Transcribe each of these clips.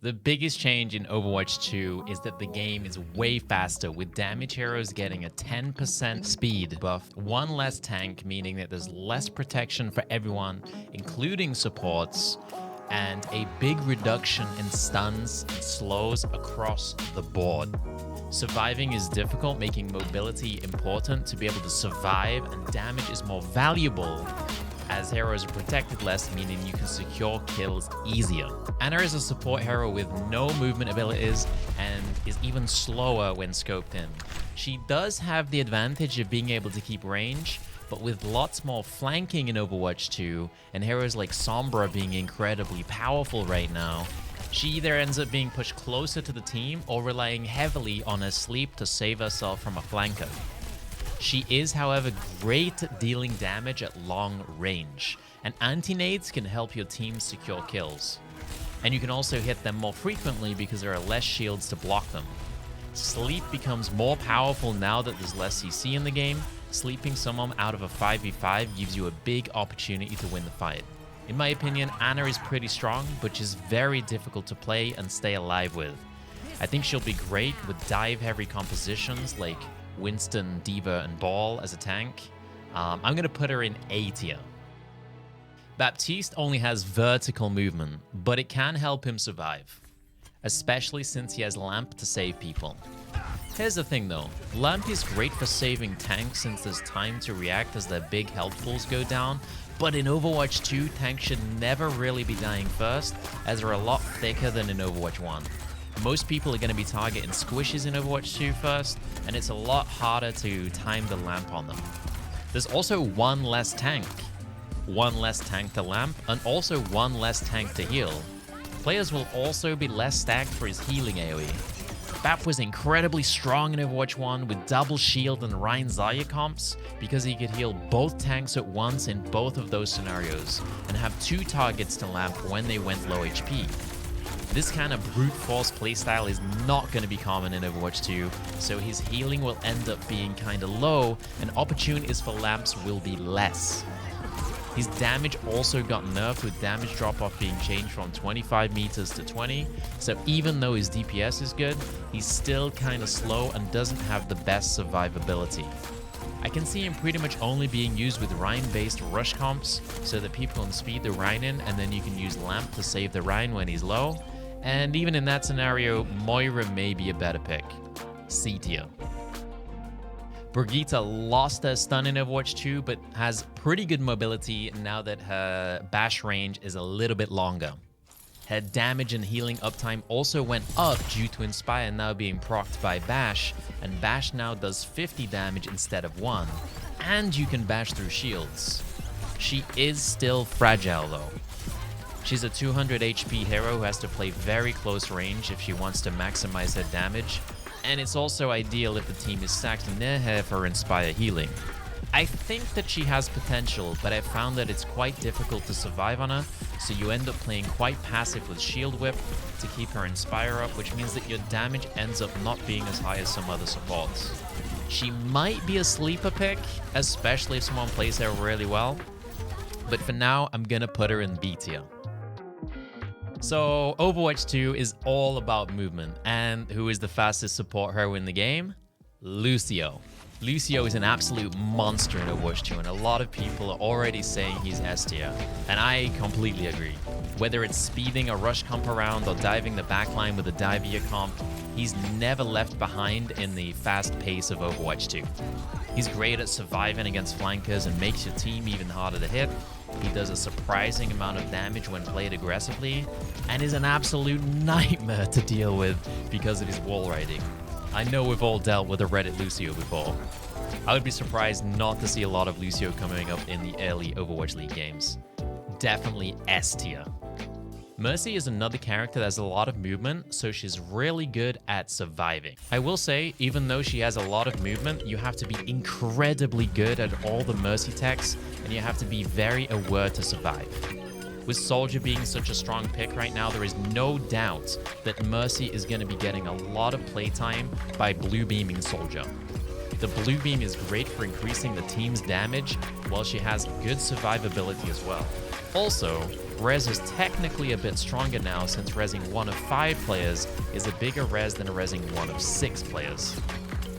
The biggest change in Overwatch 2 is that the game is way faster, with damage heroes getting a 10% speed buff, one less tank, meaning that there's less protection for everyone, including supports, and a big reduction in stuns and slows across the board. Surviving is difficult, making mobility important to be able to survive, and damage is more valuable as heroes are protected less, meaning you can secure kills easier. Ana is a support hero with no movement abilities and is even slower when scoped in. She does have the advantage of being able to keep range, but with lots more flanking in Overwatch 2 and heroes like Sombra being incredibly powerful right now, she either ends up being pushed closer to the team or relying heavily on her sleep to save herself from a flanker. She is, however, great at dealing damage at long range, and anti-nades can help your team secure kills. And you can also hit them more frequently because there are less shields to block them. Sleep becomes more powerful now that there's less CC in the game. Sleeping someone out of a 5v5 gives you a big opportunity to win the fight. In my opinion, Ana is pretty strong, but she's very difficult to play and stay alive with. I think she'll be great with dive-heavy compositions like Winston, D.Va, and Ball as a tank. I'm going to put her in A tier. Baptiste only has vertical movement, but it can help him survive, especially since he has Lamp to save people. Here's the thing though, Lamp is great for saving tanks since there's time to react as their big health pools go down, but in Overwatch 2, tanks should never really be dying first, as they're a lot thicker than in Overwatch 1. Most people are going to be targeting squishes in Overwatch 2 first, and it's a lot harder to time the lamp on them. There's also one less tank. One less tank to lamp, and also one less tank to heal. Players will also be less stacked for his healing AoE. Bap was incredibly strong in Overwatch 1 with double shield and Rein Zarya comps because he could heal both tanks at once in both of those scenarios, and have two targets to lamp when they went low HP. This kind of brute force playstyle is not going to be common in Overwatch 2, so his healing will end up being kinda low, and opportunities for lamps will be less. His damage also got nerfed, with damage drop-off being changed from 25 meters to 20, so even though his DPS is good, he's still kinda slow and doesn't have the best survivability. I can see him pretty much only being used with Rein-based rush comps, so that people can speed the Rein in, and then you can use Lamp to save the Rein when he's low. And even in that scenario, Moira may be a better pick. C tier. Brigitta lost her stun in Overwatch 2, but has pretty good mobility now that her bash range is a little bit longer. Her damage and healing uptime also went up due to Inspire now being procced by bash, and bash now does 50 damage instead of 1, and you can bash through shields. She is still fragile though. She's a 200 HP hero who has to play very close range if she wants to maximize her damage, and it's also ideal if the team is stacked near her for Inspire healing. I think that she has potential, but I've found that it's quite difficult to survive on her, so you end up playing quite passive with Shield Whip to keep her Inspire up, which means that your damage ends up not being as high as some other supports. She might be a sleeper pick, especially if someone plays her really well, but for now, I'm gonna put her in B tier. So, Overwatch 2 is all about movement, and who is the fastest support hero in the game? Lucio. Lucio is an absolute monster in Overwatch 2, and a lot of people are already saying he's S tier, and I completely agree. Whether it's speeding a rush comp around or diving the backline with a Divia comp, he's never left behind in the fast pace of Overwatch 2. He's great at surviving against flankers and makes your team even harder to hit. He does a surprising amount of damage when played aggressively, and is an absolute nightmare to deal with because of his wall riding. I know we've all dealt with a Reddit Lucio before. I would be surprised not to see a lot of Lucio coming up in the early Overwatch League games. Definitely S tier. Mercy is another character that has a lot of movement, so she's really good at surviving. I will say, even though she has a lot of movement, you have to be incredibly good at all the Mercy techs, and you have to be very aware to survive. With Soldier being such a strong pick right now, there is no doubt that Mercy is going to be getting a lot of playtime by blue beaming Soldier. The blue beam is great for increasing the team's damage, while she has good survivability as well. Also, res is technically a bit stronger now since resing 1 of 5 players is a bigger res than a resing 1 of 6 players.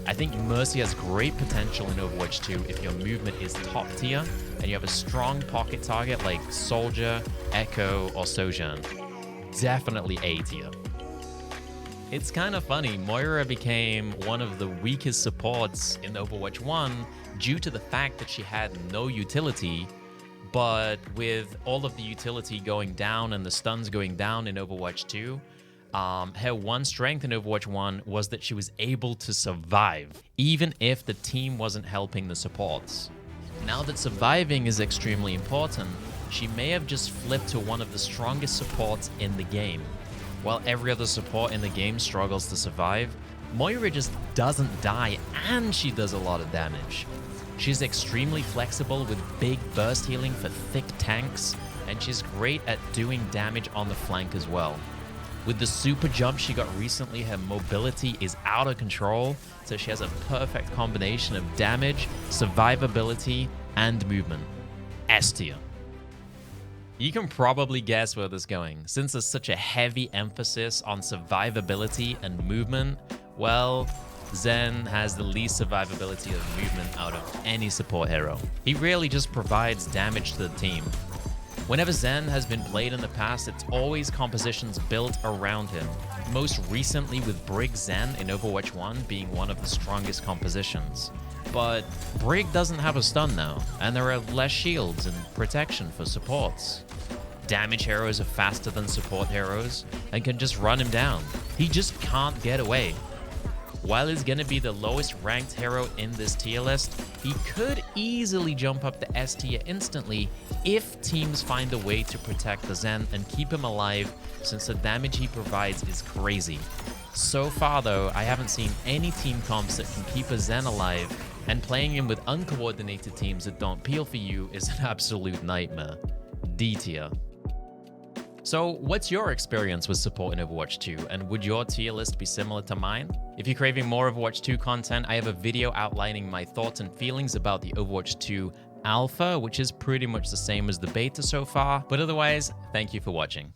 I think Mercy has great potential in Overwatch 2 if your movement is top tier and you have a strong pocket target like Soldier, Echo, or Sojourn. Definitely A tier. It's kind of funny, Moira became one of the weakest supports in Overwatch 1 due to the fact that she had no utility, but with all of the utility going down and the stuns going down in Overwatch 2, her one strength in Overwatch 1 was that she was able to survive, even if the team wasn't helping the supports. Now that surviving is extremely important, she may have just flipped to one of the strongest supports in the game. While every other support in the game struggles to survive, Moira just doesn't die and she does a lot of damage. She's extremely flexible with big burst healing for thick tanks, and she's great at doing damage on the flank as well. With the super jump she got recently, her mobility is out of control, so she has a perfect combination of damage, survivability, and movement. S tier. You can probably guess where this is going. Since there's such a heavy emphasis on survivability and movement, well, Zen has the least survivability of movement out of any support hero. He really just provides damage to the team. Whenever Zen has been played in the past, it's always compositions built around him. Most recently with Brig Zen in Overwatch 1 being one of the strongest compositions. But Brig doesn't have a stun now, and there are less shields and protection for supports. Damage heroes are faster than support heroes and can just run him down. He just can't get away. While he's gonna be the lowest ranked hero in this tier list, he could easily jump up to S tier instantly if teams find a way to protect the Zen and keep him alive, since the damage he provides is crazy. So far though, I haven't seen any team comps that can keep a Zen alive, and playing him with uncoordinated teams that don't peel for you is an absolute nightmare. D tier. So what's your experience with support in Overwatch 2, and would your tier list be similar to mine? If you're craving more Overwatch 2 content, I have a video outlining my thoughts and feelings about the Overwatch 2 alpha, which is pretty much the same as the beta so far. But otherwise, thank you for watching.